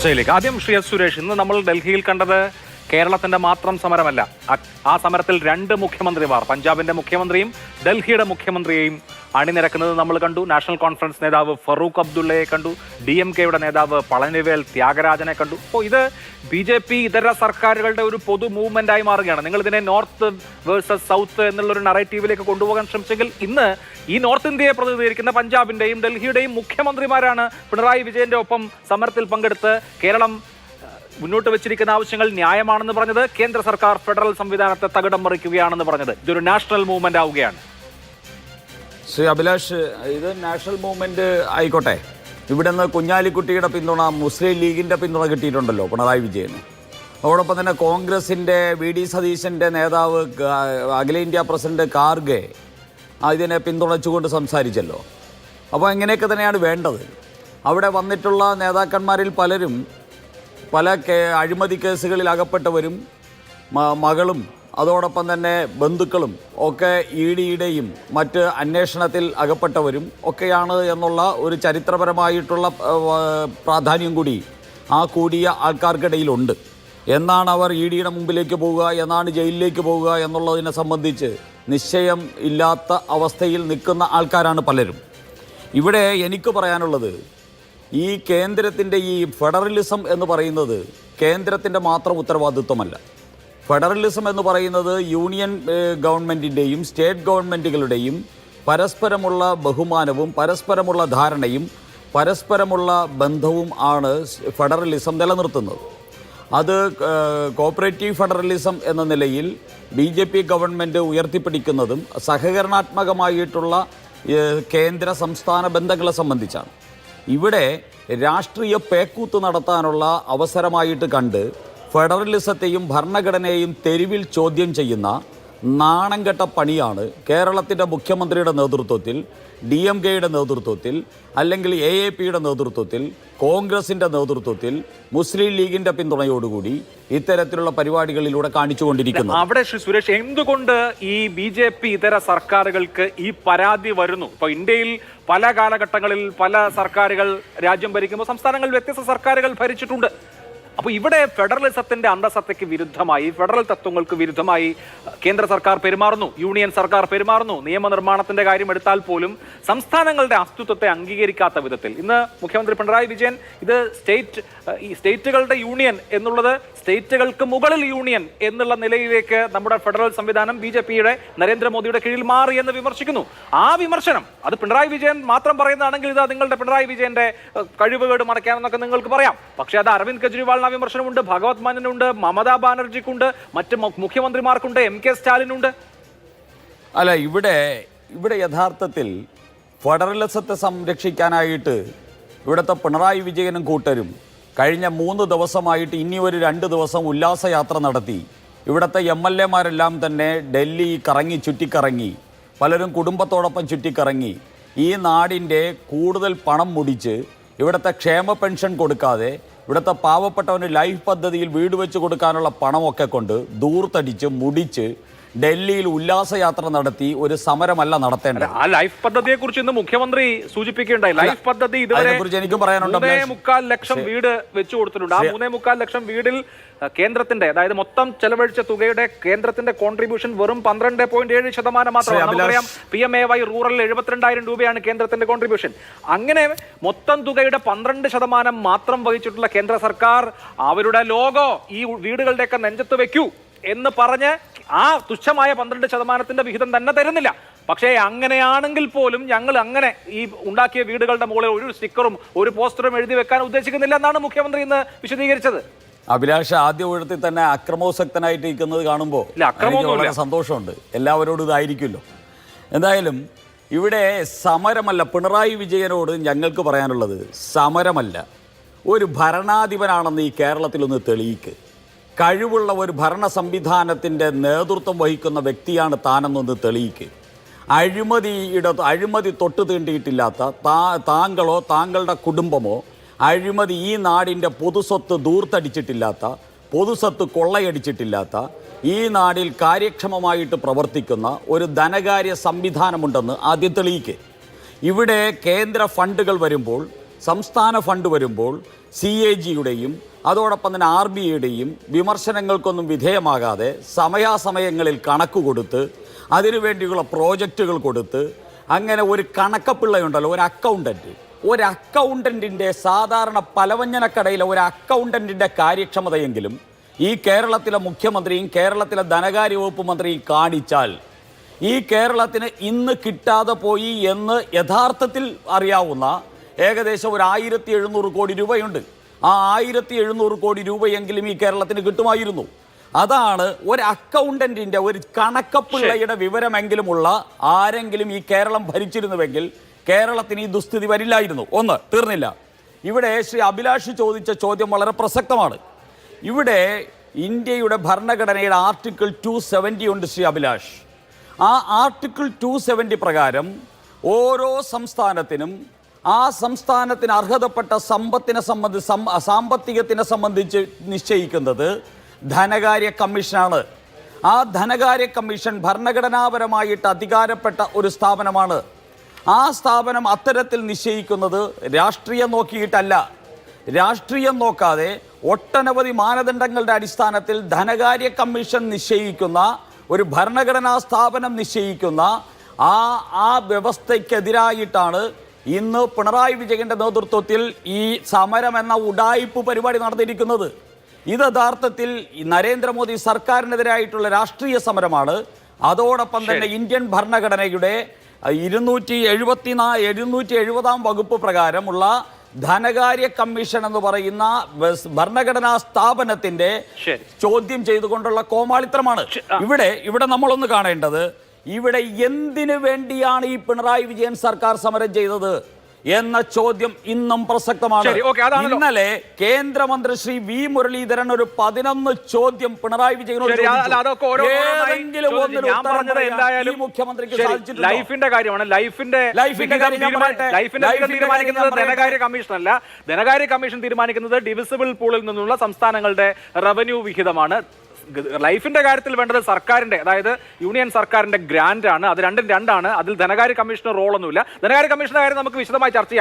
ശൈലേക്ക് ആദ്യം ശ്രീ എസ് സുരേഷ്, ഇന്ന് നമ്മൾ ഡൽഹിയിൽ കണ്ടത് കേരളത്തിന്റെ മാത്രം സമരമല്ല. ആ സമരത്തിൽ രണ്ട് മുഖ്യമന്ത്രിമാർ, പഞ്ചാബിന്റെ മുഖ്യമന്ത്രിയും ഡൽഹിയുടെ മുഖ്യമന്ത്രിയെയും അണിനിരക്കുന്നത് നമ്മൾ കണ്ടു. നാഷണൽ കോൺഫറൻസ് നേതാവ് ഫറൂഖ് അബ്ദുള്ളയെ കണ്ടു, DMKയുടെ നേതാവ് പളനിവേൽ ത്യാഗരാജനെ കണ്ടു. അപ്പോൾ ഇത് BJP ഇതര സർക്കാരുകളുടെ ഒരു പൊതു മൂവ്മെന്റായി മാറുകയാണ്. നിങ്ങൾ ഇതിനെ നോർത്ത് വേഴ്സസ് സൗത്ത് എന്നുള്ളൊരു നറേറ്റീവിലേക്ക് കൊണ്ടുപോകാൻ ശ്രമിച്ചെങ്കിൽ ഇന്ന് ഈ നോർത്ത് ഇന്ത്യയെ പ്രതിനിധീകരിക്കുന്ന പഞ്ചാബിന്റെയും ഡൽഹിയുടെയും മുഖ്യമന്ത്രിമാരാണ് പിണറായി വിജയന്റെ ഒപ്പം സമരത്തിൽ പങ്കെടുത്ത് കേരളം മുന്നോട്ട് വെച്ചിരിക്കുന്ന ആവശ്യങ്ങൾ ന്യായമാണെന്ന് പറഞ്ഞത്, കേന്ദ്ര സർക്കാർ ഫെഡറൽ സംവിധാനത്തെ തകിടം മറിക്കുകയാണെന്ന് പറഞ്ഞത്. ഇതൊരു നാഷണൽ മൂവ്മെന്റ് ആവുകയാണ്. ശ്രീ അഭിലാഷ്, ഇത് നാഷണൽ മൂവ്മെന്റ് ആയിക്കോട്ടെ, ഇവിടെ നിന്ന് കുഞ്ഞാലിക്കുട്ടിയുടെ പിന്തുണ, മുസ്ലിം ലീഗിന്റെ പിന്തുണ കിട്ടിയിട്ടുണ്ടല്ലോ പിണറായി വിജയന്. അതോടൊപ്പം തന്നെ കോൺഗ്രസിന്റെ VD സതീശന്റെ നേതാവ് അഖിലേന്ത്യാ പ്രസിഡന്റ് ഖാർഗെ ഇതിനെ പിന്തുണച്ചുകൊണ്ട് സംസാരിച്ചല്ലോ. അപ്പോൾ ഇങ്ങനെയൊക്കെ തന്നെയാണ് വേണ്ടത്. അവിടെ വന്നിട്ടുള്ള നേതാക്കന്മാരിൽ പലരും പല അഴിമതി കേസുകളിൽ അകപ്പെട്ടവരും മകളും അതോടൊപ്പം തന്നെ ബന്ധുക്കളും ഒക്കെ EDയുടെയും മറ്റ് അന്വേഷണത്തിൽ അകപ്പെട്ടവരും ഒക്കെയാണ് എന്നുള്ള ഒരു ചരിത്രപരമായിട്ടുള്ള പ്രാധാന്യം കൂടി ആ കൂടിയ ആൾക്കാർക്കിടയിലുണ്ട്. എന്നാണ് അവർ EDയുടെ മുമ്പിലേക്ക് പോവുക, എന്നാണ് ജയിലിലേക്ക് പോവുക എന്നുള്ളതിനെ സംബന്ധിച്ച് നിശ്ചയം ഇല്ലാത്ത അവസ്ഥയിൽ നിൽക്കുന്ന ആൾക്കാരാണ് പലരും. ഇവിടെ എനിക്ക് പറയാനുള്ളത്, ഈ കേന്ദ്രത്തിൻ്റെ ഈ ഫെഡറലിസം എന്ന് പറയുന്നത് കേന്ദ്രത്തിൻ്റെ മാത്രം ഉത്തരവാദിത്വമല്ല. ഫെഡറലിസം എന്ന് പറയുന്നത് യൂണിയൻ ഗവൺമെൻറ്റിൻ്റെയും സ്റ്റേറ്റ് ഗവൺമെൻറ്റുകളുടെയും പരസ്പരമുള്ള ബഹുമാനവും പരസ്പരമുള്ള ധാരണയും പരസ്പരമുള്ള ബന്ധവും ആണ് ഫെഡറലിസം നിലനിർത്തുന്നത്. അത് കോപ്പറേറ്റീവ് ഫെഡറലിസം എന്ന നിലയിൽ BJP ഗവൺമെൻറ് ഉയർത്തിപ്പിടിക്കുന്നതും സഹകരണാത്മകമായിട്ടുള്ള കേന്ദ്ര സംസ്ഥാന ബന്ധങ്ങളെ സംബന്ധിച്ചാണ്. ഇവിടെ രാഷ്ട്രീയ പേക്കൂത്ത് നടത്താനുള്ള അവസരമായിട്ട് കണ്ട് ഫെഡറലിസത്തെയും ഭരണഘടനയെയും തെരുവിൽ ചോദ്യം ചെയ്യുന്ന നാണംകെട്ട പണിയാണ് കേരളത്തിൻ്റെ മുഖ്യമന്ത്രിയുടെ നേതൃത്വത്തിൽ, DMKയുടെ നേതൃത്വത്തിൽ, അല്ലെങ്കിൽ AAPയുടെ നേതൃത്വത്തിൽ, കോൺഗ്രസിൻ്റെ നേതൃത്വത്തിൽ, മുസ്ലിം ലീഗിൻ്റെ പിന്തുണയോടുകൂടി ഇത്തരത്തിലുള്ള പരിപാടികളിലൂടെ കാണിച്ചുകൊണ്ടിരിക്കുന്നു. അവിടെ ശ്രീ സുരേഷ്, എന്തുകൊണ്ട് ഈ BJP ഇതര സർക്കാരുകൾക്ക് ഈ പരാതി വരുന്നു? ഇപ്പോൾ ഇന്ത്യയിൽ പല കാലഘട്ടങ്ങളിൽ പല സർക്കാരുകൾ രാജ്യം ഭരിക്കുമ്പോൾ സംസ്ഥാനങ്ങളിൽ വ്യത്യസ്ത സർക്കാരുകൾ ഭരിച്ചിട്ടുണ്ട്. അപ്പോൾ ഇവിടെ ഫെഡറലിസത്തിന്റെ അന്തസത്തയ്ക്ക് വിരുദ്ധമായി, ഫെഡറൽ തത്വങ്ങൾക്ക് വിരുദ്ധമായി കേന്ദ്ര സർക്കാർ പെരുമാറുന്നു, യൂണിയൻ സർക്കാർ പെരുമാറുന്നു. നിയമനിർമ്മാണത്തിന്റെ കാര്യം എടുത്താൽ പോലും സംസ്ഥാനങ്ങളുടെ അസ്തിത്വത്തെ അംഗീകരിക്കാത്ത വിധത്തിൽ ഇന്ന് മുഖ്യമന്ത്രി പിണറായി വിജയൻ ഇത് സ്റ്റേറ്റുകളുടെ യൂണിയൻ എന്നുള്ളത് സ്റ്റേറ്റുകൾക്ക് മുകളിൽ യൂണിയൻ എന്നുള്ള നിലയിലേക്ക് നമ്മുടെ ഫെഡറൽ സംവിധാനം BJPയുടെ നരേന്ദ്രമോദിയുടെ കീഴിൽ മാറി എന്ന് വിമർശിക്കുന്നു. ആ വിമർശനം അത് പിണറായി വിജയൻ മാത്രം പറയുന്നതാണെങ്കിൽ ഇത് നിങ്ങളുടെ പിണറായി വിജയന്റെ കഴിവുകേട് മറയ്ക്കാനെന്നൊക്കെ നിങ്ങൾക്ക് പറയാം. പക്ഷേ അത് അരവിന്ദ് കെജ്രിവാളിന് വിമർശനമുണ്ട്, ഭഗവത് മാനിനുണ്ട്, മമതാ ബാനർജിക്കുണ്ട്, മറ്റ് മുഖ്യമന്ത്രിമാർക്കുണ്ട്, MK സ്റ്റാലിനുണ്ട്. അല്ല, ഇവിടെ യഥാർത്ഥത്തിൽ ഫെഡറലിസത്തെ സംരക്ഷിക്കാനായിട്ട് ഇവിടുത്തെ പിണറായി വിജയനും കൂട്ടരും കഴിഞ്ഞ 3 ദിവസമായിട്ട് ഇനി ഒരു 2 ദിവസം ഉല്ലാസയാത്ര നടത്തി. ഇവിടുത്തെ MLAമാരെല്ലാം തന്നെ ഡൽഹി ചുറ്റിക്കറങ്ങി, പലരും കുടുംബത്തോടൊപ്പം ചുറ്റിക്കറങ്ങി ഈ നാടിൻ്റെ കൂടുതൽ പണം മുടിച്ച് ഇവിടുത്തെ ക്ഷേമ പെൻഷൻ കൊടുക്കാതെ ഇവിടുത്തെ പാവപ്പെട്ടവന് ലൈഫ് പദ്ധതിയിൽ വീട് വെച്ച് കൊടുക്കാനുള്ള പണമൊക്കെ കൊണ്ട് ദൂർത്തടിച്ച് മുടിച്ച് ഡൽഹിയിൽ ഉല്ലാസയാത്ര നടത്തി ഒരു സമരമല്ല നടത്തേണ്ടത്. ആ ലൈഫ് പദ്ധതിയെ കുറിച്ച് ഇന്ന് മുഖ്യമന്ത്രി സൂചിപ്പിക്കുകയുണ്ടായി. ലൈഫ് പദ്ധതി ഇതുവരെ എനിക്കും പറയാനുണ്ട്. 3.25 ലക്ഷം വീട് വെച്ചു കൊടുത്തിട്ടുണ്ട്. ആ 3.25 ലക്ഷം വീടിൽ കേന്ദ്രത്തിന്റെ, അതായത് മൊത്തം ചെലവഴിച്ച തുകയുടെ കേന്ദ്രത്തിന്റെ കോൺട്രിബ്യൂഷൻ വെറും 12.7% മാത്രമാണ്. നമുക്കറിയാം PMAY റൂറൽ 72,000 രൂപയാണ് കേന്ദ്രത്തിന്റെ കോൺട്രിബ്യൂഷൻ. അങ്ങനെ മൊത്തം തുകയുടെ 12% മാത്രം വഹിച്ചിട്ടുള്ള കേന്ദ്ര സർക്കാർ അവരുടെ ലോഗോ ഈ വീടുകളുടെയൊക്കെ നെഞ്ചത്ത് വെക്കൂ എന്ന് പറഞ്ഞ് ആ തുച്ഛമായ 12% വിഹിതം തന്നെ തരുന്നില്ല. പക്ഷേ അങ്ങനെയാണെങ്കിൽ പോലും ഞങ്ങൾ അങ്ങനെ ഈ ഉണ്ടാക്കിയ വീടുകളുടെ മുകളിൽ ഒരു സ്റ്റിക്കറും ഒരു പോസ്റ്ററും എഴുതി വെക്കാൻ ഉദ്ദേശിക്കുന്നില്ല എന്നാണ് മുഖ്യമന്ത്രി ഇന്ന് വിശദീകരിച്ചത്. അഭിലാഷ്, ആദ്യ ഊഴത്തിൽ തന്നെ അക്രമോസക്തനായിട്ട് ഇരിക്കുന്നത് കാണുമ്പോൾ വളരെ സന്തോഷമുണ്ട്. എല്ലാവരോടും ഇതായിരിക്കുമല്ലോ. എന്തായാലും ഇവിടെ സമരമല്ല, പിണറായി വിജയനോട് ഞങ്ങൾക്ക് പറയാനുള്ളത് സമരമല്ല, ഒരു ഭരണാധിപനാണെന്ന് ഈ കേരളത്തിലൊന്ന് തെളിയിക്ക്. കഴിവുള്ള ഒരു ഭരണ സംവിധാനത്തിൻ്റെ നേതൃത്വം വഹിക്കുന്ന വ്യക്തിയാണ് താനെന്നൊന്ന് തെളിയിക്ക്. അഴിമതി തൊട്ട് തീണ്ടിയിട്ടില്ലാത്ത താങ്കളോ താങ്കളുടെ കുടുംബമോ അഴിമതി ഈ നാടിൻ്റെ പൊതുസ്വത്ത് ദൂർത്തടിച്ചിട്ടില്ലാത്ത, പൊതുസ്വത്ത് കൊള്ളയടിച്ചിട്ടില്ലാത്ത, ഈ നാടിൽ കാര്യക്ഷമമായിട്ട് പ്രവർത്തിക്കുന്ന ഒരു ധനകാര്യ സംവിധാനമുണ്ടെന്ന് ആദ്യം തെളിയിക്ക്. ഇവിടെ കേന്ദ്ര ഫണ്ടുകൾ വരുമ്പോൾ, സംസ്ഥാന ഫണ്ട് വരുമ്പോൾ CAG-യുടെയും അതോടൊപ്പം തന്നെ RBIയുടെയും വിമർശനങ്ങൾക്കൊന്നും വിധേയമാകാതെ സമയാസമയങ്ങളിൽ കണക്ക് കൊടുത്ത് അതിനുവേണ്ടിയുള്ള പ്രോജക്റ്റുകൾ കൊടുത്ത് അങ്ങനെ ഒരു കണക്കപ്പിള്ളയുണ്ടല്ലോ, ഒരു അക്കൗണ്ടൻറ്റിൻ്റെ സാധാരണ പലവഞ്ഞനക്കടയിലെ ഒരു അക്കൗണ്ടൻറ്റിൻ്റെ കാര്യക്ഷമതയെങ്കിലും ഈ കേരളത്തിലെ മുഖ്യമന്ത്രിയും കേരളത്തിലെ ധനകാര്യ വകുപ്പ് മന്ത്രിയും കാണിച്ചാൽ ഈ കേരളത്തിന് ഇന്ന് കിട്ടാതെ പോയി എന്ന് യഥാർത്ഥത്തിൽ അറിയാവുന്ന ഏകദേശം ഒരു 1700 കോടി രൂപയുണ്ട്. ആ 1700 കോടി രൂപയെങ്കിലും ഈ കേരളത്തിന് കിട്ടുമായിരുന്നു. അതാണ് ഒരു അക്കൗണ്ടന്റിന്റെ, ഒരു കണക്കപ്പിള്ളയുടെ വിവരമെങ്കിലുമുള്ള ആരെങ്കിലും ഈ കേരളം ഭരിച്ചിരുന്നുവെങ്കിൽ കേരളത്തിന് ഈ ദുസ്ഥിതി വരില്ലായിരുന്നു. ഒന്ന് തീർന്നില്ല. ഇവിടെ ശ്രീ അഭിലാഷ് ചോദിച്ച ചോദ്യം വളരെ പ്രസക്തമാണ്. ഇവിടെ ഇന്ത്യയുടെ ഭരണഘടനയുടെ ആർട്ടിക്കിൾ 270 ഉണ്ട് ശ്രീ അഭിലാഷ്. ആ ആർട്ടിക്കിൾ 270 പ്രകാരം ഓരോ സംസ്ഥാനത്തിനും ആ സംസ്ഥാനത്തിന് അർഹതപ്പെട്ട സാമ്പത്തികത്തിനെ സംബന്ധിച്ച് നിശ്ചയിക്കുന്നത് ധനകാര്യ കമ്മീഷനാണ്. ആ ധനകാര്യ കമ്മീഷൻ ഭരണഘടനാപരമായിട്ട് അധികാരപ്പെട്ട ഒരു സ്ഥാപനമാണ്. ആ സ്ഥാപനം അത്തരത്തിൽ നിശ്ചയിക്കുന്നത് രാഷ്ട്രീയം നോക്കിയിട്ടല്ല. രാഷ്ട്രീയം നോക്കാതെ ഒട്ടനവധി മാനദണ്ഡങ്ങളുടെ അടിസ്ഥാനത്തിൽ ധനകാര്യ കമ്മീഷൻ നിശ്ചയിക്കുന്ന, ഒരു ഭരണഘടനാ സ്ഥാപനം നിശ്ചയിക്കുന്ന ആ വ്യവസ്ഥയ്ക്കെതിരായിട്ടാണ് ഇന്ന് പിണറായി വിജയന്റെ നേതൃത്വത്തിൽ ഈ സമരം എന്ന ഉഡായിപ്പ് പരിപാടി നടന്നിരിക്കുന്നത്. ഇത് യഥാർത്ഥത്തിൽ നരേന്ദ്രമോദി സർക്കാരിനെതിരായിട്ടുള്ള രാഷ്ട്രീയ സമരമാണ്. അതോടൊപ്പം തന്നെ ഇന്ത്യൻ ഭരണഘടനയുടെ 270 വകുപ്പ് പ്രകാരമുള്ള ധനകാര്യ കമ്മീഷൻ എന്ന് പറയുന്ന ഭരണഘടനാ സ്ഥാപനത്തിന്റെ ചോദ്യം ചെയ്തുകൊണ്ടുള്ള കോമാളിത്തരമാണ്. ഇവിടെ നമ്മളൊന്ന് കാണേണ്ടത്, ഇവിടെ എന്തിനു വേണ്ടിയാണ് ഈ പിണറായി വിജയൻ സർക്കാർ സമരം ചെയ്തത് എന്ന ചോദ്യം ഇന്നും പ്രസക്തമാണ്. ഇന്നലെ കേന്ദ്രമന്ത്രി ശ്രീ വി മുരളീധരൻ ഒരു 11 ചോദ്യം പിണറായി വിജയനോട് മുഖ്യമന്ത്രിക്ക് ലൈഫിന്റെ കാര്യമാണ്. ലൈഫിന്റെ തീരുമാനിക്കുന്നത് ധനകാര്യ കമ്മീഷൻ അല്ല. ധനകാര്യ കമ്മീഷൻ തീരുമാനിക്കുന്നത് ഡിവിസിബിൾ പൂളിൽ നിന്നുള്ള സംസ്ഥാനങ്ങളുടെ റവന്യൂ വിഹിതമാണ്. ലൈഫിന്റെ കാര്യത്തിൽ വേണ്ടത് സർക്കാരിന്റെ, അതായത് യൂണിയൻ സർക്കാരിന്റെ ഗ്രാന്റ് ആണ്. അത് രണ്ടും രണ്ടാണ്. അതിൽ ധനകാര്യ കമ്മീഷന് റോളൊന്നുമില്ല. ധനകാര്യ കമ്മീഷന്റെ കാര്യം നമുക്ക് വിശദമായി ചർച്ച ചെയ്യാം.